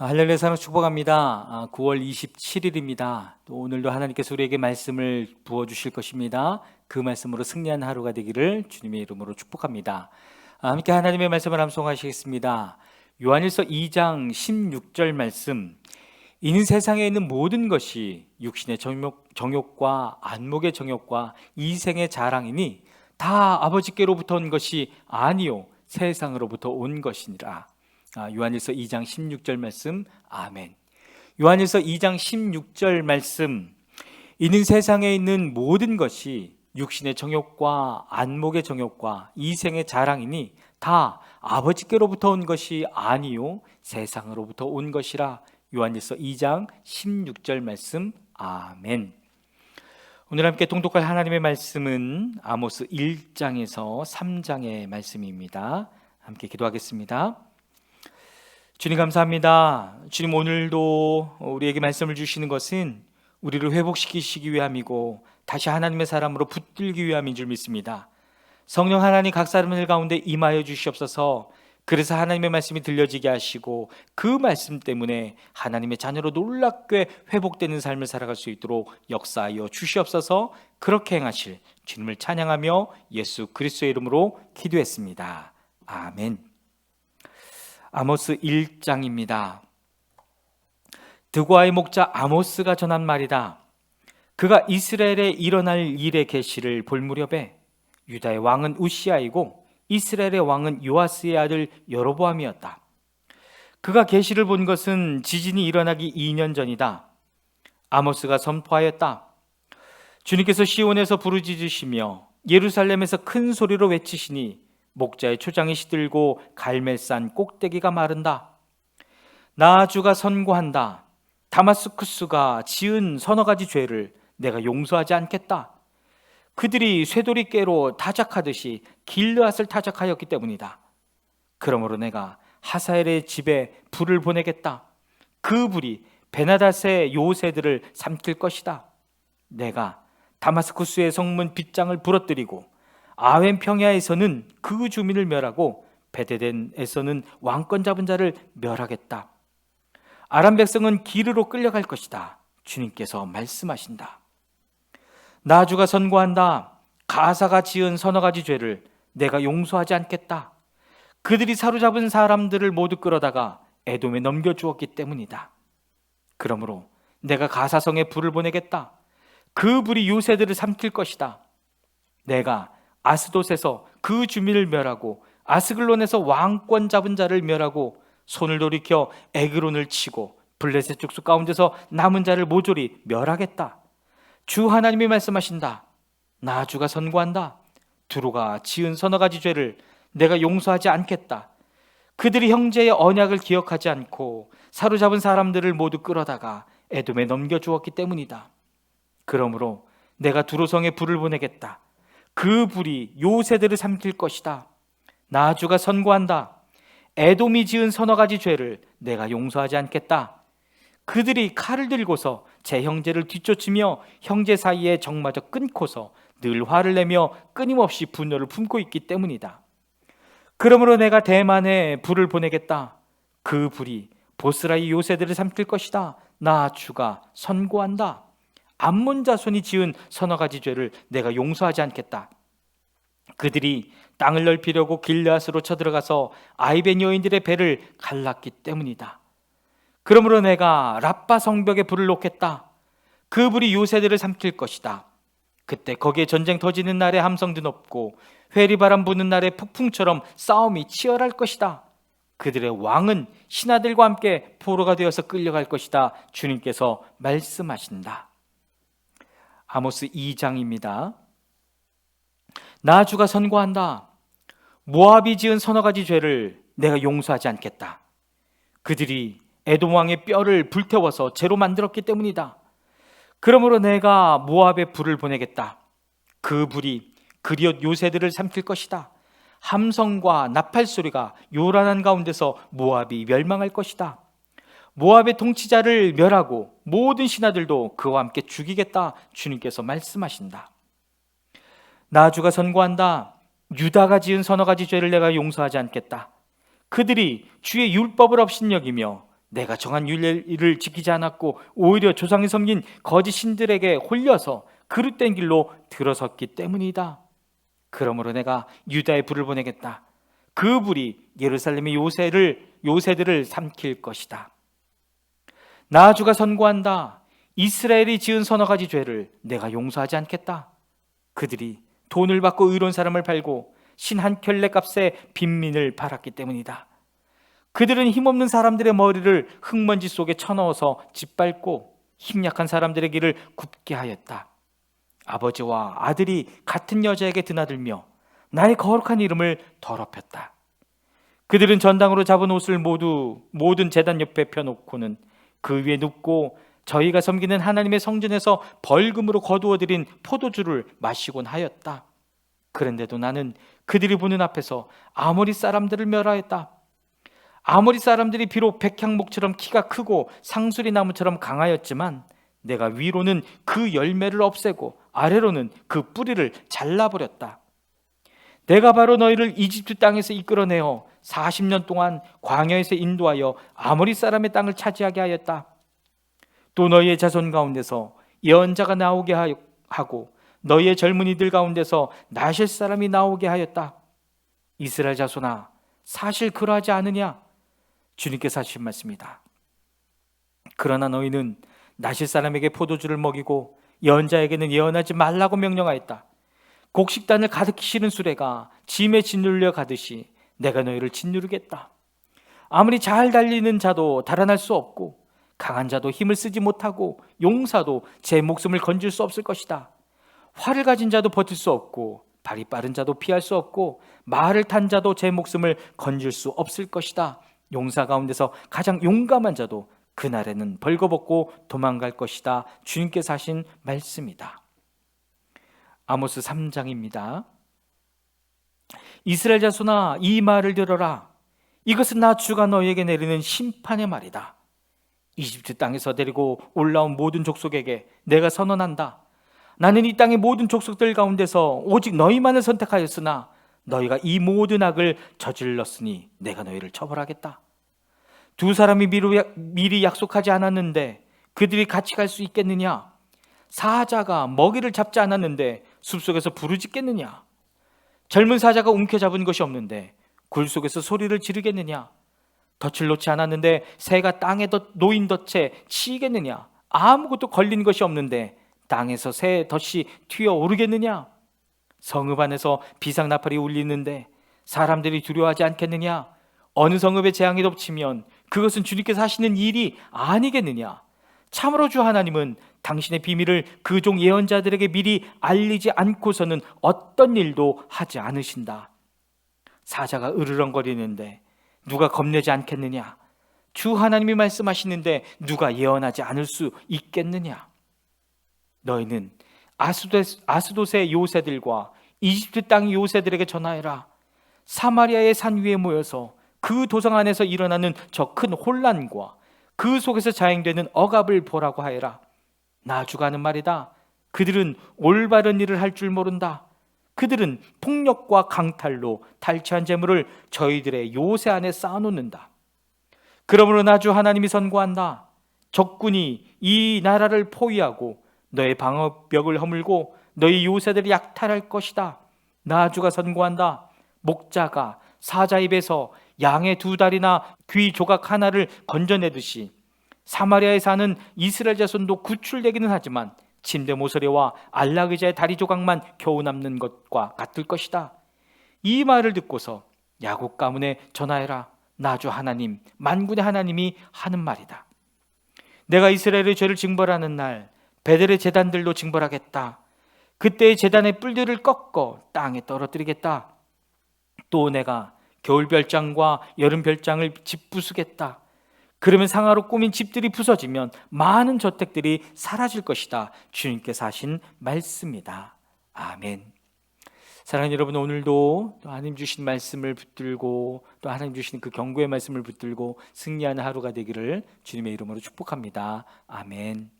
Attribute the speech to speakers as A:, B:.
A: 할렐루야 사랑 축복합니다. 9월 27일입니다. 또 오늘도 하나님께서 우리에게 말씀을 부어주실 것입니다. 그 말씀으로 승리한 하루가 되기를 주님의 이름으로 축복합니다. 함께 하나님의 말씀을 암송하시겠습니다. 요한일서 2장 16절 말씀. 이는 세상에 있는 모든 것이 육신의 정욕과 안목의 정욕과 이생의 자랑이니 다 아버지께로부터 온 것이 아니요 세상으로부터 온 것이니라. 요한일서 2장 16절 말씀. 아멘. 요한일서 2장 16절 말씀. 이는 세상에 있는 모든 것이 육신의 정욕과 안목의 정욕과 이생의 자랑이니 다 아버지께로부터 온 것이 아니요 세상으로부터 온 것이라. 요한일서 2장 16절 말씀. 아멘. 오늘 함께 통독할 하나님의 말씀은 아모스 1장에서 3장의 말씀입니다. 함께 기도하겠습니다. 주님 감사합니다. 주님, 오늘도 우리에게 말씀을 주시는 것은 우리를 회복시키시기 위함이고 다시 하나님의 사람으로 붙들기 위함인 줄 믿습니다. 성령 하나님 각 사람들 가운데 임하여 주시옵소서. 그래서 하나님의 말씀이 들려지게 하시고 그 말씀 때문에 하나님의 자녀로 놀랍게 회복되는 삶을 살아갈 수 있도록 역사하여 주시옵소서. 그렇게 행하실 주님을 찬양하며 예수 그리스도의 이름으로 기도했습니다. 아멘. 아모스 1장입니다. 드고아의 목자 아모스가 전한 말이다. 그가 이스라엘에 일어날 일의 계시를 볼 무렵에 유다의 왕은 우시아이고 이스라엘의 왕은 요아스의 아들 여로보암이었다. 그가 계시를 본 것은 지진이 일어나기 2년 전이다. 아모스가 선포하였다. 주님께서 시온에서 부르짖으시며 예루살렘에서 큰 소리로 외치시니 목자의 초장이 시들고 갈멜산 꼭대기가 마른다. 나 주가 선고한다. 다마스쿠스가 지은 서너 가지 죄를 내가 용서하지 않겠다. 그들이 쇠돌이깨로 타작하듯이 길르앗을 타작하였기 때문이다. 그러므로 내가 하사엘의 집에 불을 보내겠다. 그 불이 베나닷의 요새들을 삼킬 것이다. 내가 다마스쿠스의 성문 빗장을 부러뜨리고 아웬 평야에서는 그 주민을 멸하고 베데덴에서는 왕권 잡은 자를 멸하겠다. 아람 백성은 기르로 끌려갈 것이다. 주님께서 말씀하신다. 나 주가 선고한다. 가사가 지은 서너 가지 죄를 내가 용서하지 않겠다. 그들이 사로잡은 사람들을 모두 끌어다가 에돔에 넘겨주었기 때문이다. 그러므로 내가 가사성에 불을 보내겠다. 그 불이 요새들을 삼킬 것이다. 내가 아스돗에서 그 주민을 멸하고 아스글론에서 왕권 잡은 자를 멸하고 손을 돌이켜 에그론을 치고 블레셋 족속 가운데서 남은 자를 모조리 멸하겠다. 주 하나님이 말씀하신다. 나 주가 선고한다. 두로가 지은 서너 가지 죄를 내가 용서하지 않겠다. 그들이 형제의 언약을 기억하지 않고 사로잡은 사람들을 모두 끌어다가 에돔에 넘겨주었기 때문이다. 그러므로 내가 두로성에 불을 보내겠다. 그 불이 요새들을 삼킬 것이다. 나 주가 선고한다. 에돔이 지은 서너 가지 죄를 내가 용서하지 않겠다. 그들이 칼을 들고서 제 형제를 뒤쫓으며 형제 사이에 정마저 끊고서 늘 화를 내며 끊임없이 분노를 품고 있기 때문이다. 그러므로 내가 대만에 불을 보내겠다. 그 불이 보스라의 요새들을 삼킬 것이다. 나 주가 선고한다. 암몬 자손이 지은 서너 가지 죄를 내가 용서하지 않겠다. 그들이 땅을 넓히려고 길르앗으로 쳐들어가서 아이벤 여인들의 배를 갈랐기 때문이다. 그러므로 내가 라빠 성벽에 불을 놓겠다. 그 불이 요새들을 삼킬 것이다. 그때 거기에 전쟁 터지는 날에 함성도 높고 회리바람 부는 날에 폭풍처럼 싸움이 치열할 것이다. 그들의 왕은 신하들과 함께 포로가 되어서 끌려갈 것이다. 주님께서 말씀하신다. 아모스 2장입니다. 나 주가 선고한다. 모압이 지은 서너 가지 죄를 내가 용서하지 않겠다. 그들이 에돔 왕의 뼈를 불태워서 재로 만들었기 때문이다. 그러므로 내가 모압에 불을 보내겠다. 그 불이 그리옷 요새들을 삼킬 것이다. 함성과 나팔 소리가 요란한 가운데서 모압이 멸망할 것이다. 모압의 통치자를 멸하고 모든 신하들도 그와 함께 죽이겠다. 주님께서 말씀하신다. 나 주가 선고한다. 유다가 지은 서너 가지 죄를 내가 용서하지 않겠다. 그들이 주의 율법을 업신여기며 내가 정한 율례를 지키지 않았고 오히려 조상이 섬긴 거짓 신들에게 홀려서 그릇된 길로 들어섰기 때문이다. 그러므로 내가 유다에 불을 보내겠다. 그 불이 예루살렘의 요새들을 삼킬 것이다. 나 주가 선고한다. 이스라엘이 지은 서너 가지 죄를 내가 용서하지 않겠다. 그들이 돈을 받고 의로운 사람을 팔고 신 한 켤레 값에 빈민을 팔았기 때문이다. 그들은 힘없는 사람들의 머리를 흙먼지 속에 쳐넣어서 짓밟고 힘약한 사람들의 길을 굽게 하였다. 아버지와 아들이 같은 여자에게 드나들며 나의 거룩한 이름을 더럽혔다. 그들은 전당으로 잡은 옷을 모든 제단 옆에 펴놓고는 그 위에 눕고 저희가 섬기는 하나님의 성전에서 벌금으로 거두어들인 포도주를 마시곤 하였다. 그런데도 나는 그들이 보는 앞에서 아모리 사람들을 멸하였다. 아모리 사람들이 비록 백향목처럼 키가 크고 상수리 나무처럼 강하였지만 내가 위로는 그 열매를 없애고 아래로는 그 뿌리를 잘라버렸다. 내가 바로 너희를 이집트 땅에서 이끌어내어 40년 동안 광야에서 인도하여 아모리 사람의 땅을 차지하게 하였다. 또 너희의 자손 가운데서 예언자가 나오게 하고 너희의 젊은이들 가운데서 나실 사람이 나오게 하였다. 이스라엘 자손아, 사실 그러하지 않으냐? 주님께서 하신 말씀이다. 그러나 너희는 나실 사람에게 포도주를 먹이고 예언자에게는 예언하지 말라고 명령하였다. 곡식단을 가득히 실은 수레가 짐에 짓눌려 가듯이 내가 너희를 짓누르겠다. 아무리 잘 달리는 자도 달아날 수 없고 강한 자도 힘을 쓰지 못하고 용사도 제 목숨을 건질 수 없을 것이다. 활을 가진 자도 버틸 수 없고 발이 빠른 자도 피할 수 없고 말을 탄 자도 제 목숨을 건질 수 없을 것이다. 용사 가운데서 가장 용감한 자도 그날에는 벌거벗고 도망갈 것이다. 주님께서 하신 말씀이다. 아모스 3장입니다. 이스라엘 자손아, 이 말을 들어라. 이것은 나 주가 너희에게 내리는 심판의 말이다. 이집트 땅에서 데리고 올라온 모든 족속에게 내가 선언한다. 나는 이 땅의 모든 족속들 가운데서 오직 너희만을 선택하였으나 너희가 이 모든 악을 저질렀으니 내가 너희를 처벌하겠다. 두 사람이 미리 약속하지 않았는데 그들이 같이 갈 수 있겠느냐? 사자가 먹이를 잡지 않았는데 숲속에서 부르짖겠느냐? 젊은 사자가 움켜잡은 것이 없는데 굴 속에서 소리를 지르겠느냐? 덫을 놓지 않았는데 새가 땅에 놓인 덫에 치이겠느냐? 아무것도 걸린 것이 없는데 땅에서 새의 덫이 튀어오르겠느냐? 성읍 안에서 비상나팔이 울리는데 사람들이 두려워하지 않겠느냐? 어느 성읍에 재앙이 덮치면 그것은 주님께서 하시는 일이 아니겠느냐? 참으로 주 하나님은 당신의 비밀을 그 종 예언자들에게 미리 알리지 않고서는 어떤 일도 하지 않으신다. 사자가 으르렁거리는데 누가 겁내지 않겠느냐? 주 하나님이 말씀하시는데 누가 예언하지 않을 수 있겠느냐? 너희는 아스돗의 요새들과 이집트 땅 요새들에게 전하여라. 사마리아의 산 위에 모여서 그 도성 안에서 일어나는 저 큰 혼란과 그 속에서 자행되는 억압을 보라고 하여라. 나 주가 하는 말이다. 그들은 올바른 일을 할 줄 모른다. 그들은 폭력과 강탈로 탈취한 재물을 저희들의 요새 안에 쌓아놓는다. 그러므로 나 주 하나님이 선고한다. 적군이 이 나라를 포위하고 너의 방어벽을 허물고 너희 요새들을 약탈할 것이다. 나 주가 선고한다. 목자가 사자 입에서 양의 두 다리나 귀 조각 하나를 건져내듯이 사마리아에 사는 이스라엘 자손도 구출되기는 하지만 침대 모서리와 안락 의자의 다리 조각만 겨우 남는 것과 같을 것이다. 이 말을 듣고서 야곱 가문에 전하여라. 나 주 하나님, 만군의 하나님이 하는 말이다. 내가 이스라엘의 죄를 징벌하는 날 베델의 제단들도 징벌하겠다. 그때의 제단의 뿔들을 꺾어 땅에 떨어뜨리겠다. 또 내가 겨울 별장과 여름 별장을 짓부수겠다. 그러면 상하로 꾸민 집들이 부서지면 많은 저택들이 사라질 것이다. 주님께서 하신 말씀이다. 아멘. 사랑하는 여러분, 오늘도 또 하나님 주신 말씀을 붙들고 또 하나님 주신 그 경고의 말씀을 붙들고 승리하는 하루가 되기를 주님의 이름으로 축복합니다. 아멘.